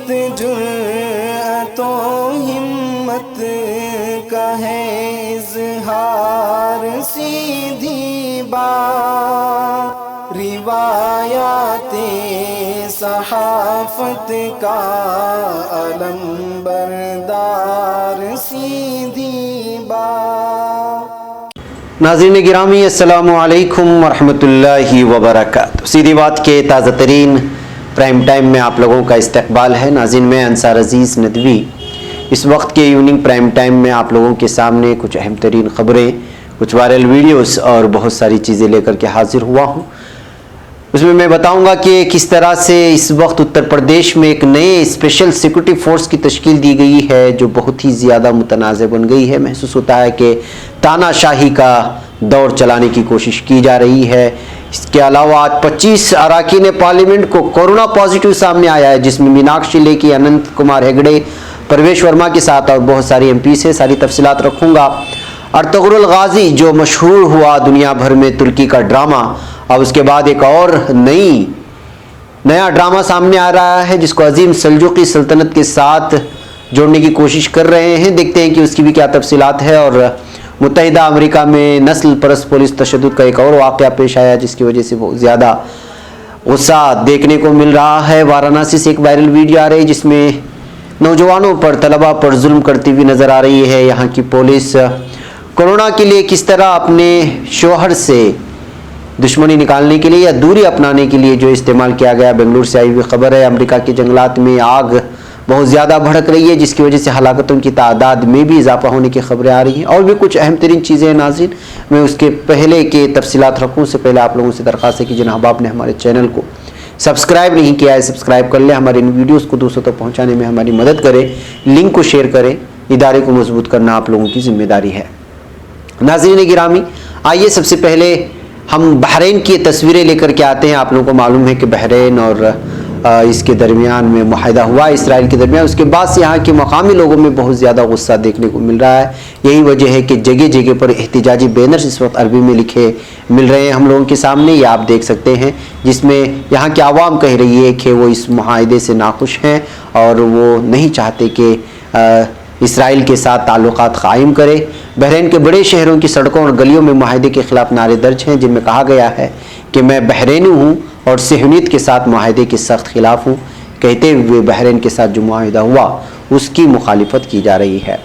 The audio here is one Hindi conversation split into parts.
कीमत जुर्अतो हिम्मत का है इज़हार, सीधी बात रिवायाते सहाफत का अलम बरदार, सीधी बात। नाज़रीन गिरामी अस्सलामु अलैकुम वरहमतुल्लाहि वबरकातुहू। सीधी बात के ताज़ा तरीन प्राइम टाइम में आप लोगों का इस्तकबाल है। नाज़रीन मैं अंसार अजीज़ नदवी इस वक्त के इवनिंग प्राइम टाइम में आप लोगों के सामने कुछ अहम तरीन ख़बरें, कुछ वायरल वीडियोस और बहुत सारी चीज़ें लेकर के हाजिर हुआ हूँ। उसमें मैं बताऊंगा कि किस तरह से इस वक्त उत्तर प्रदेश में एक नए स्पेशल सिक्योरिटी फोर्स की तश्कील दी गई है जो बहुत ही ज़्यादा मुतनाज़ बन गई है। महसूस होता है कि तानाशाही का दौर चलाने की कोशिश की जा रही है। इसके अलावा आज 25 अरकान पार्लियामेंट को कोरोना पॉजिटिव सामने आया है, जिसमें मीनाक्षी लेखी, अनंत कुमार हेगड़े, परवेश वर्मा के साथ और बहुत सारी एमपी से सारी तफसीलात रखूँगा। अर्तुगरुल गाजी जो मशहूर हुआ दुनिया भर में तुर्की का ड्रामा, अब उसके बाद एक और नया ड्रामा सामने आ रहा है जिसको अजीम सल्जुकी सल्तनत के साथ जोड़ने की कोशिश कर रहे हैं। देखते हैं कि उसकी भी क्या तफसीलात है। और मुत्तहिदा अमेरिका में नस्ल परस्त पुलिस तशद्दुद का एक और वाक़या पेश आया जिसकी वजह से बहुत ज़्यादा गुस्सा देखने को मिल रहा है। वाराणसी से एक वायरल वीडियो आ रही है जिसमें नौजवानों पर, तलबा पर जुल्म करती हुई नज़र आ रही है। यहाँ की पुलिस कोरोना के लिए किस तरह अपने शोहर से दुश्मनी निकालने के लिए या दूरी अपनाने के लिए जो इस्तेमाल किया गया। बेंगलुरु से आई हुई खबर है, अमेरिका के जंगलात में आग बहुत ज़्यादा भड़क रही है जिसकी वजह से हलाकतों की तादाद में भी इजाफा होने की खबरें आ रही हैं। और भी कुछ अहम तरीन चीज़ें हैं। नाज़रीन मैं उसके पहले के तफसीलात रखूँ उससे पहले आप लोगों से दरख्वास्त है कि जिन अहबाब ने हमारे चैनल को सब्सक्राइब नहीं किया है सब्सक्राइब कर लें। हमारे इन वीडियोज़ को दूसरों तक पहुँचाने में हमारी मदद करें, लिंक को शेयर करें। इदारे को मजबूत करना आप लोगों की जिम्मेदारी है। नाज़रीन गिरामी आइए सबसे पहले हम बहरीन की तस्वीरें लेकर के आते हैं। आप लोगों को मालूम है कि बहरीन और इसके दरमियान में मुआहदा हुआ इसराइल के दरमियान। उसके बाद से यहाँ के मकामी लोगों में बहुत ज़्यादा गुस्सा देखने को मिल रहा है। यही वजह है कि जगह जगह पर एहतिजाजी बैनर्स इस वक्त अरबी में लिखे मिल रहे हैं हम लोगों के सामने, ये आप देख सकते हैं, जिसमें यहाँ की आवाम कह रही है कि वो इस मुआहदे से नाखुश हैं और वो नहीं चाहते कि इसराइल के साथ ताल्लुकात कायम करे। बहरीन के बड़े शहरों की सड़कों और गलियों में मुआहदे के खिलाफ नारे दर्ज हैं जिनमें कहा गया है कि मैं बहरीनी हूँ और सहूनियत के साथ मुआहदे के सख्त खिलाफ हूँ। कहते हुए बहरीन के साथ जो मुआहदा हुआ उसकी मुखालिफत की जा रही है।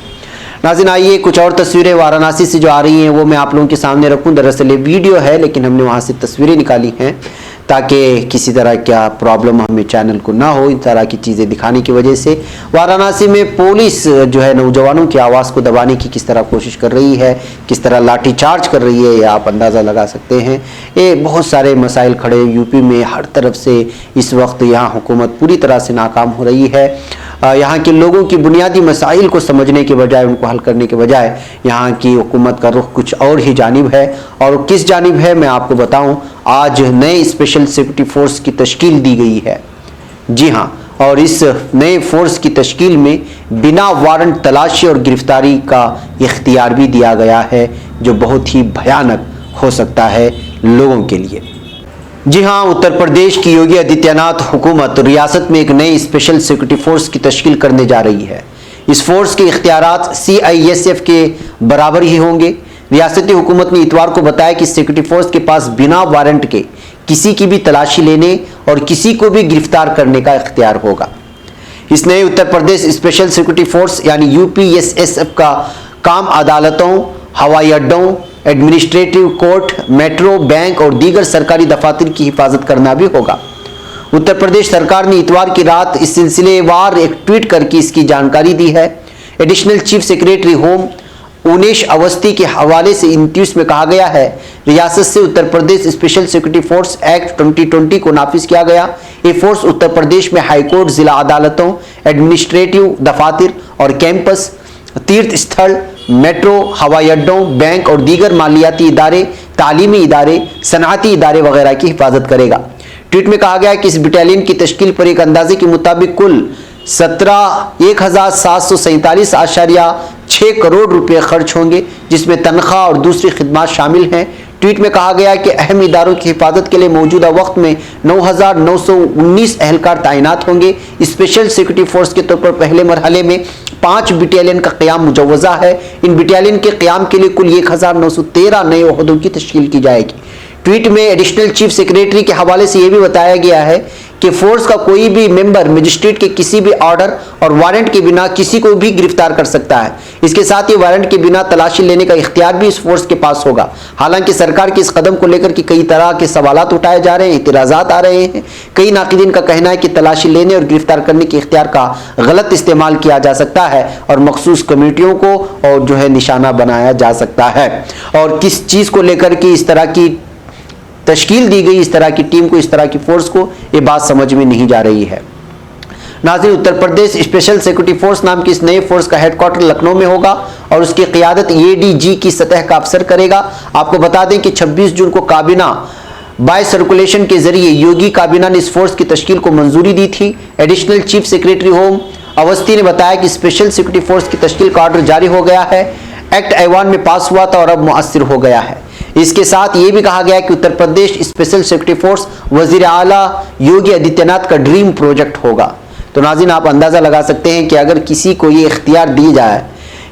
नाज़रीन आइए कुछ और तस्वीरें वाराणसी से जो आ रही हैं वो मैं आप लोगों के सामने रखूँ। दरअसल ये वीडियो है लेकिन हमने वहाँ से तस्वीरें निकाली हैं ताकि किसी तरह का प्रॉब्लम हमें चैनल को ना हो इन तरह की चीज़ें दिखाने की वजह से। वाराणसी में पुलिस जो है नौजवानों की आवाज़ को दबाने की किस तरह कोशिश कर रही है, किस तरह लाठी चार्ज कर रही है, ये आप अंदाज़ा लगा सकते हैं। ये बहुत सारे मसाइल खड़े यूपी में हर तरफ से इस वक्त यहाँ हुकूमत पूरी तरह से नाकाम हो रही है। यहाँ के लोगों की बुनियादी मसाइल को समझने के बजाय, उनको हल करने के बजाय यहाँ की हुकूमत का रुख कुछ और ही जानिब है। और किस जानिब है मैं आपको बताऊं, आज नए स्पेशल सिक्योरिटी फोर्स की तश्कील दी गई है। जी हाँ, और इस नए फोर्स की तश्कील में बिना वारंट तलाशी और गिरफ्तारी का इख्तियार भी दिया गया है जो बहुत ही भयानक हो सकता है लोगों के लिए। जी हाँ, उत्तर प्रदेश की योगी आदित्यनाथ हुकूमत रियासत में एक नई स्पेशल सिक्योरिटी फोर्स की तश्कील करने जा रही है। इस फोर्स के इख्तियारात CISF के बराबर ही होंगे। रियासती हुकूमत ने इतवार को बताया कि सिक्योरिटी फोर्स के पास बिना वारंट के किसी की भी तलाशी लेने और किसी को भी गिरफ्तार करने का इख्तियार होगा। इस नए Uttar Pradesh special security force यानी UPSSF का काम अदालतों, हवाई अड्डों, एडमिनिस्ट्रेटिव कोर्ट, मेट्रो, बैंक और दीगर सरकारी दफातर की हिफाजत करना भी होगा। उत्तर प्रदेश सरकार ने इतवार की रात इस सिलसिलेवार एक ट्वीट करके इसकी जानकारी दी है। Additional chief secretary home Unesh Awasthi के हवाले से इन ट्वीट्स में कहा गया है, रियासत से Uttar Pradesh special security force act 2020 को नाफिज किया गया। ये फोर्स उत्तर प्रदेश में हाईकोर्ट, जिला अदालतों, एडमिनिस्ट्रेटिव दफातर और कैंपस, तीर्थ स्थल, मेट्रो, हवाई अड्डों, बैंक और दीगर मालियाती इदारे, तालीमी इदारे, सनअती इदारे वगैरह की हिफाजत करेगा। ट्वीट में कहा गया कि इस बटालियन की तश्कील पर एक अंदाजे के मुताबिक कुल 17,747.6 करोड़ रुपए खर्च होंगे, जिसमें तनख्वाह और दूसरी खिदमात शामिल हैं। ट्वीट में कहा गया कि अहम इदारों की हिफाजत के लिए मौजूदा वक्त में 9,919 एहलकार तैनात होंगे। स्पेशल सिक्योरिटी फोर्स के तौर पर पहले मरहले में 5 बटालियन का क़याम मुजव्वज़ा है। इन बटालियन के क़याम के लिए कुल 1,913 नए ओहदों की तश्कील की जाएगी। ट्वीट में एडिशनल चीफ सेक्रेटरी के हवाले से यह भी बताया गया है कि फोर्स का कोई भी मेंबर मजिस्ट्रेट के किसी भी ऑर्डर और वारंट के बिना किसी को भी गिरफ्तार कर सकता है। इसके साथ ही वारंट के बिना तलाशी लेने का इख्तियार भी इस फोर्स के पास होगा। हालांकि सरकार के इस कदम को लेकर के कई तरह के सवालात उठाए जा रहे हैं, इतराज़ात आ रहे हैं। कई नाक़िदीन का कहना है कि तलाशी लेने और गिरफ्तार करने के इख्तियार का गलत इस्तेमाल किया जा सकता है और मखसूस कम्युनिटियों को और जो है निशाना बनाया जा सकता है। और किस चीज़ को लेकर के इस तरह की तश्कील दी गई, इस तरह की टीम को, इस तरह की फोर्स को, ये बात समझ में नहीं जा रही है। नाज़रीन, Uttar Pradesh special security force नाम की इस नए फोर्स का हेडक्वार्टर लखनऊ में होगा और उसकी क़ियादत ADG की सतह का अफसर करेगा। आपको बता दें कि 26 जून को काबीना बाय सर्कुलेशन के जरिए योगी काबीना ने इस फोर्स की तश्कील को मंजूरी दी थी। Additional chief secretary home Awasthi ने बताया कि स्पेशल सिक्योरिटी फोर्स की तश्कील का ऑर्डर जारी हो गया है। एक्ट ऐवान में पास हुआ था और अब मुअस्सिर हो गया है। इसके साथ ये भी कहा गया कि Uttar Pradesh special security force वजीर आला योगी आदित्यनाथ का ड्रीम प्रोजेक्ट होगा। तो नाज़रीन, आप अंदाज़ा लगा सकते हैं कि अगर किसी को ये इख्तियार दी जाए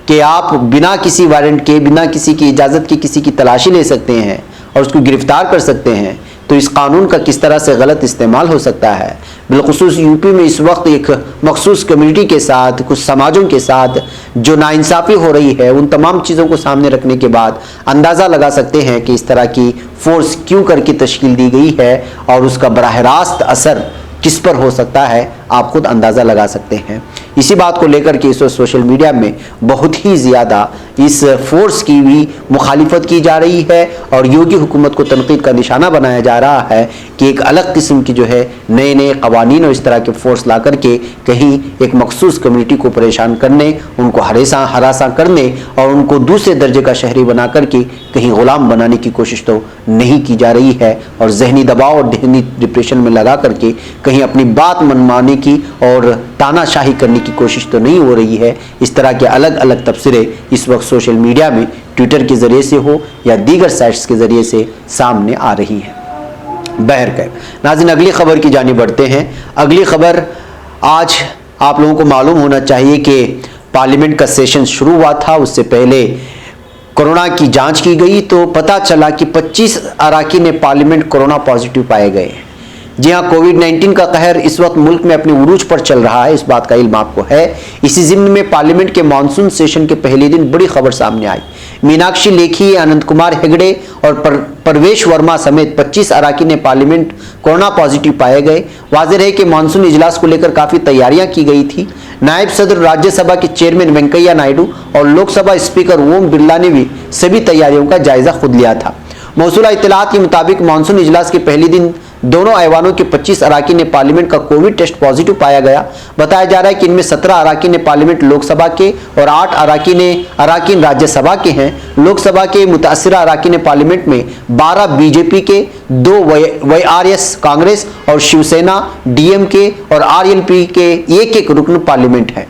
कि आप बिना किसी वारंट के, बिना किसी की इजाज़त के किसी की तलाशी ले सकते हैं और उसको गिरफ्तार कर सकते हैं, तो इस कानून का किस तरह से गलत इस्तेमाल हो सकता है। बिलखुसूस यूपी में इस वक्त एक मखसूस कम्युनिटी के साथ, कुछ समाजों के साथ जो नाइंसाफ़ी हो रही है, उन तमाम चीज़ों को सामने रखने के बाद अंदाज़ा लगा सकते हैं कि इस तरह की फ़ोर्स क्यों करके तश्कील दी गई है और उसका बराह रास्त असर किस पर हो सकता है, आप खुद अंदाज़ा लगा सकते हैं। इसी बात को लेकर के इस वक्त सोशल मीडिया में बहुत ही ज़्यादा इस फोर्स की भी मुखालिफत की जा रही है और योगी हुकूमत को तनकीद का निशाना बनाया जा रहा है कि एक अलग किस्म की जो है नए नए कवानीन और इस तरह के फोर्स ला करके कहीं एक मखसूस कम्युनिटी को परेशान करने, उनको हरासा करने और उनको दूसरे दर्जे का शहरी बना करके कहीं ग़ुलाम बनाने की कोशिश तो नहीं की जा रही है और जहनी दबाव और जहनी डिप्रेशन में लगा करके कहीं अपनी बात मनमाने की और तानाशाही करने की कोशिश तो नहीं हो रही है। इस तरह के अलग अलग तबसरे इस वक्त सोशल मीडिया में ट्विटर के ज़रिए से हो या दीगर साइट्स के ज़रिए से सामने आ रही हैं। बहरकैफ नाज़रीन, अगली खबर की जानिब बढ़ते हैं। अगली खबर, आज आप लोगों को मालूम होना चाहिए कि पार्लियामेंट का सेशन शुरू हुआ था, उससे पहले कोरोना की जांच की गई तो पता चला कि 25 अरकान पार्लियामेंट कोरोना पॉजिटिव पाए गए। जी हाँ, कोविड-19 का कहर इस वक्त मुल्क में अपने उरूज पर चल रहा है, इस बात का इल्म आपको है। इसी ज़िम्न में पार्लियामेंट के मानसून सेशन के पहले दिन बड़ी खबर सामने आई। मीनाक्षी लेखी, अनंत कुमार हेगड़े और परवेश वर्मा समेत 25 अरकान पार्लियामेंट कोरोना पॉजिटिव पाए गए। वाज़ेह है कि मानसून इजलास को लेकर काफ़ी तैयारियां की गई थी। नायब सदर राज्यसभा के चेयरमैन वेंकैया नायडू और लोकसभा स्पीकर ओम बिरला ने भी सभी तैयारियों का जायजा खुद लिया था। मौसूला इत्तलात के मुताबिक मानसून इजलास के पहले दिन दोनों ऐवानों के 25 अरकान पार्लियामेंट का कोविड टेस्ट पॉजिटिव पाया गया। बताया जा रहा है कि इनमें 17 अरकान पार्लियामेंट लोकसभा के और 8 अरकान राज्यसभा के हैं। लोकसभा के मुतासिरा अरकान पार्लियामेंट में 12 बीजेपी के, 2 YRS कांग्रेस और शिवसेना, DMK और RLP के एक रुकन पार्लियामेंट है।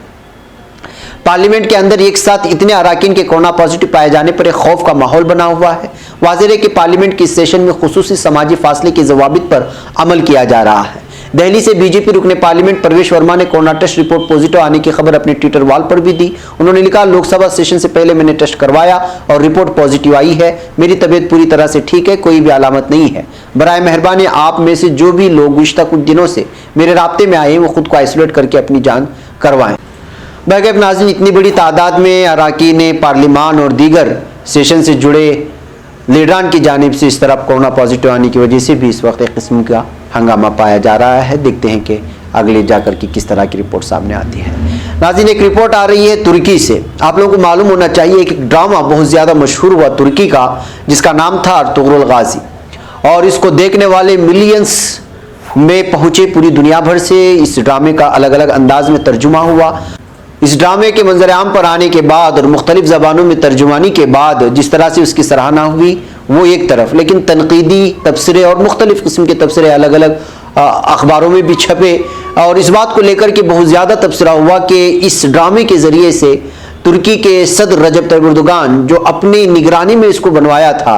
पार्लियामेंट के अंदर एक साथ इतने अरकान के कोरोना पॉजिटिव पाए जाने पर एक खौफ का माहौल बना हुआ है। वाज़ेह है कि पार्लियामेंट के सेशन में खुसूसी समाजी फासले के जवाबित पर अमल किया जा रहा है। दिल्ली से बीजेपी रुकने पार्लियामेंट परवेश वर्मा ने कोरोना टेस्ट रिपोर्ट पॉजिटिव आने की खबर अपने ट्विटर वॉल पर भी दी। उन्होंने लिखा, लोकसभा सेशन से पहले मैंने टेस्ट करवाया और रिपोर्ट पॉजिटिव आई है। मेरी तबीयत पूरी तरह से ठीक है, कोई भी अलामत नहीं है। बराए मेहरबानी आप में से जो भी लोग गुज़िश्ता कुछ दिनों से मेरे राब्ते में आए हैं वो खुद को आइसोलेट करके अपनी जान करवाएं। बहरकैफ नाज़रीन, इतनी बड़ी तादाद में अरकान पार्लियामान और दीगर सेशन से जुड़े लीडरान की जानिब से इस तरफ कोरोना पॉजिटिव आने की वजह से भी इस वक्त एक किस्म का हंगामा पाया जा रहा है। देखते हैं कि अगले जाकर के किस तरह की रिपोर्ट सामने आती है। नाज़रीन, एक रिपोर्ट आ रही है तुर्की से। आप लोगों को मालूम होना चाहिए एक ड्रामा बहुत ज़्यादा मशहूर हुआ तुर्की का, जिसका नाम था अर्तुगरुल गाजी, और इसको देखने वाले मिलियंस में पहुँचे पूरी दुनिया भर से। इस ड्रामे का अलग अलग अंदाज में तर्जुमा हुआ। इस ड्रामे के मंजर आम पर आने के बाद और मुख्तलिफ ज़बानों में तर्जुमानी के बाद जिस तरह से उसकी सराहना हुई वो एक तरफ, लेकिन तनकीदी तबसरे और मुख्तलिफ किस्म के तबसरे अलग अलग अखबारों में भी छपे और इस बात को लेकर के बहुत ज़्यादा तबसरा हुआ कि इस ड्रामे के ज़रिए से तुर्की के सदर रजब तय्यिप एर्दोगान, जो अपनी निगरानी में इसको बनवाया था,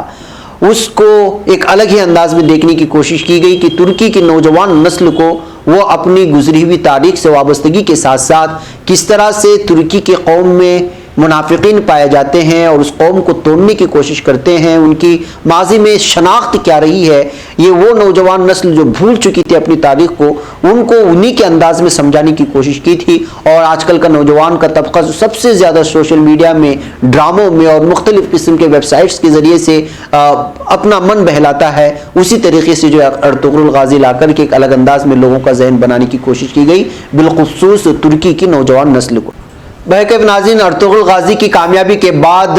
उसको एक अलग ही अंदाज में देखने की कोशिश की गई कि तुर्की की नौजवान नस्ल को वो अपनी गुजरी हुई तारीख से वाबस्तगी के साथ साथ किस तरह से तुर्की के कौम में मुनाफिकीन पाए जाते हैं और उस कौम को तोड़ने की कोशिश करते हैं, उनकी माजी में शनाख्त क्या रही है, ये वो नौजवान नस्ल जो भूल चुकी थी अपनी तारीख को, उनको उन्हीं के अंदाज में समझाने की कोशिश की थी। और आजकल का नौजवान का तबका जो सबसे ज़्यादा सोशल मीडिया में, ड्रामों में और मुख्तलिफ किस्म के वेबसाइट्स के ज़रिए से अपना मन बहलाता है, उसी तरीके से जो अर्तुगरुल गाजी लाकर के एक अलग अंदाज में लोगों का जहन बनाने की कोशिश की गई, बिलखुसूस तुर्की की नौजवान नस्ल को। बहरकैफ नाज़रीन, अर्तुगरुल गाजी की कामयाबी के बाद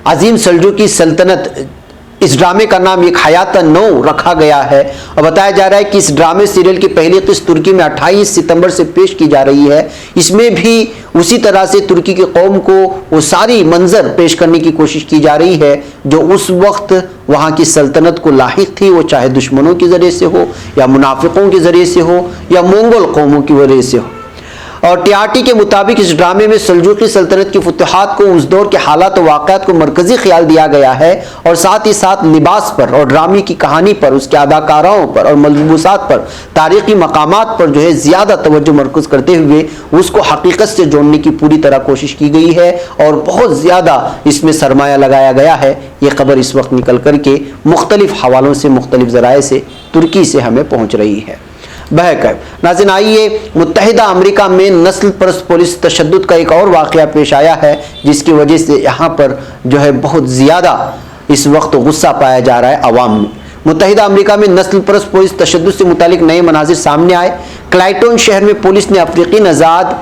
अजीम सल्जूकी सल्तनत, इस ड्रामे का नाम एक हयात नौ रखा गया है और बताया जा रहा है कि इस ड्रामे सीरियल की पहली किस्त तुर्की में 28 सितंबर से पेश की जा रही है। इसमें भी उसी तरह से तुर्की की कौम को वो सारी मंजर पेश करने की कोशिश की जा रही है जो उस वक्त वहाँ की सल्तनत को लाहिक थी, वो चाहे दुश्मनों के ज़रिए से हो या मुनाफिकों के ज़रिए से हो या मंगोल कौमों की वजह से हो। और टीआरटी के मुताबिक इस ड्रामे में सल्जूकी सल्तनत की फुतहात को, उस दौर के हालात और वाक़यात को मरकजी ख्याल दिया गया है और साथ ही साथ लिबास पर और ड्रामे की कहानी पर, उसके अदाकाराओं पर और मलबूसात पर, तारीखी मकामात पर जो है ज़्यादा तवज्जो मरकूज़ करते हुए उसको हकीकत से जोड़ने की पूरी तरह कोशिश की गई है और बहुत ज़्यादा इसमें सरमाया लगाया गया है। ये खबर इस वक्त निकल करके मुख्तलिफ हवालों से, मुख्तलिफ ज़राए से तुर्की से हमें पहुँच रही है। बहरकैफ नाज़रीन, आइए, मुत्तहिदा अमेरिका में नस्ल परस्त पुलिस तशद्दुद का एक और वाक़या पेश आया है जिसकी वजह से यहाँ पर जो है बहुत ज़्यादा इस वक्त गुस्सा पाया जा रहा है अवाम में। मुत्तहिदा अमेरिका में नस्ल परस्त पुलिस तशद्दुद से मुतालिक नए मनाजिर सामने आए। क्लाइटन शहर में पुलिस ने अफ्रीकी नजाद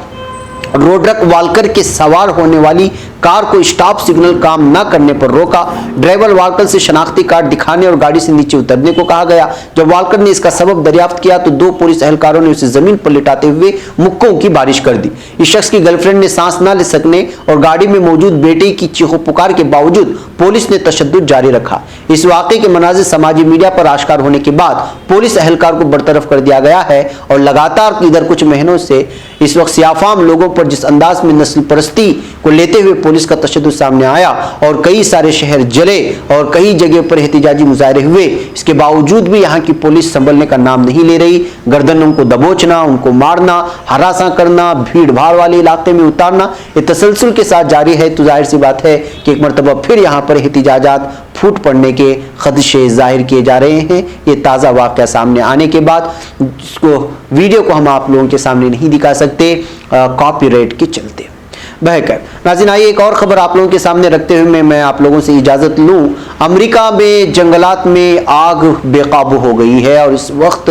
रोड्रक वाल्कर के सवार होने वाली कार को स्टॉप सिग्नल काम न करने पर रोका। ड्राइवर वाल्कर से शनाख्ती कार्ड दिखाने और गाड़ी से नीचे उतरने को कहा गया। जब वाल्कर ने इसका सबब दरियाफ्त किया तो दो पुलिस एहलकारों ने उसे जमीन पर लिटाते हुए मुक्कों की बारिश कर दी। इस शख्स की गर्लफ्रेंड ने सांस न ले सकने और गाड़ी में मौजूद बेटे की चीखों पुकार के बावजूद पुलिस ने तशद्दुद जारी रखा। इस वाक़े के मनाज़िर समाजी मीडिया पर आश्कार होने के बाद पुलिस एहलकार को बरतरफ कर दिया गया है और लगातार इधर कुछ महीनों से इस वक्त सियाफाम लोगों पर जिस अंदाज में नस्ल परस्ती को लेते हुए पुलिस का तशद्दुद सामने आया और कई सारे शहर जले और कई जगह पर एहतिजाजी मुजाहरे हुए, इसके बावजूद भी यहाँ की पुलिस संभलने का नाम नहीं ले रही। गर्दनों को दबोचना, उनको मारना, हरासा करना, भीड़ भाड़ वाले इलाके में उतारना, ये तसलसल के साथ जारी है। तो जाहिर सी बात है कि एक मरतबा फिर यहाँ पर एहतिजाजात फूट पड़ने के खदशे जाहिर किए जा रहे हैं। ये ताज़ा वाक़या सामने आने के बाद इसको वीडियो को हम आप लोगों के सामने नहीं दिखा सकते कॉपीराइट के चलते। बहरकैफ नाज़रीन, आइए एक और ख़बर आप लोगों के सामने रखते हुए मैं आप लोगों से इजाज़त लूँ। अमेरिका में जंगलात में आग बेकाबू हो गई है और इस वक्त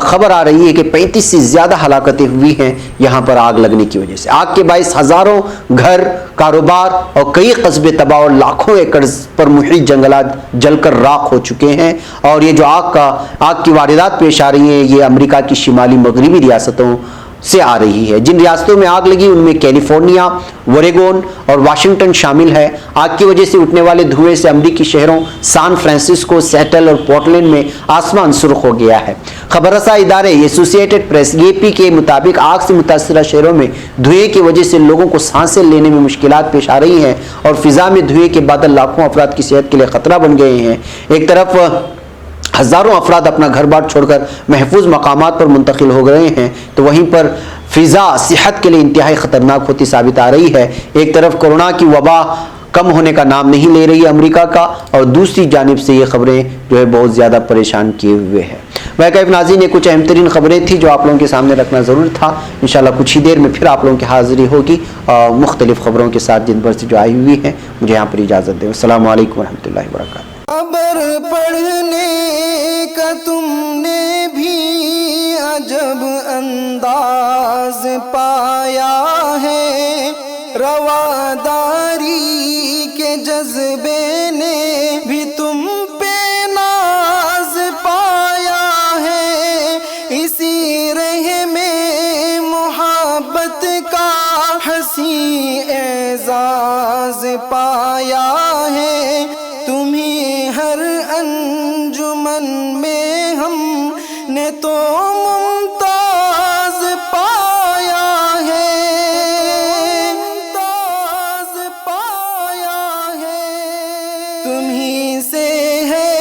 खबर आ रही है कि 35 से ज़्यादा हलाकतें हुई हैं यहाँ पर आग लगने की वजह से। आग के बाइस हज़ारों घर, कारोबार और कई कस्बे तबाह और लाखों एकड़ पर मुहित जंगलात जलकर राख हो चुके हैं। और ये जो आग की वारदात पेश आ रही हैं, ये अमेरिका की शिमाली मगरबी रियासतों से आ रही है। जिन रियासतों में आग लगी उनमें कैलिफोर्निया, ओरेगोन और वाशिंगटन शामिल है। आग की वजह से उठने वाले धुएं से अमेरिकी शहरों सैन फ्रांसिस्को, सेटल और पोर्टलैंड में आसमान सुर्ख हो गया है। खबररसा इदारे एसोसिएटेड प्रेस एपी के मुताबिक आग से मुतासरा शहरों में धुएं की वजह से लोगों को सांसें लेने में मुश्किलात पेश आ रही हैं और फिजा में धुएं के बादल लाखों अफराद की सेहत के लिए खतरा बन गए हैं। एक तरफ हज़ारों अफराद अपना घर बार छोड़कर महफूज मकामात पर मुंतकिल हो गए हैं तो वहीं पर फिजा सेहत के लिए इंतहाई ख़तरनाक होती साबित आ रही है। एक तरफ कोरोना की वबा कम होने का नाम नहीं ले रही है अमेरिका का और दूसरी जानिब से ये खबरें जो है बहुत ज़्यादा परेशान किए हुए हैं। वह नाज़रीन, ये कुछ अहम तरीन खबरें थी जो आप लोगों के सामने रखना ज़रूर था। इंशाल्लाह कुछ ही देर में फिर आप लोगों की हाज़िरी होगी मुख्तलिफ़ खबरों के साथ जिन भर से जो आई हुई हैं। मुझे यहाँ पर इजाज़त दें। अस्सलामु अलैकुम रहमतुल्लाहि व बरकातहू। खबर पढ़ने का तुमने भी अजब अंदाज पाया है, रवादारी के जज्बे ने भी तुम पे नाज पाया है, इसी रह में मोहब्बत का हंसी एजाज पाया है, तुम्ही हर अंजुमन में हमने तो मुमताज पाया है, मुमताज पाया है, तुम्ही से है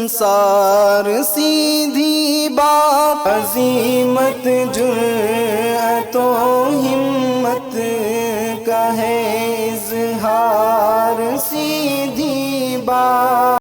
संसार सीधी बात, अजीमत जुर्अतो हिम्मत का है इज़हार, सीधी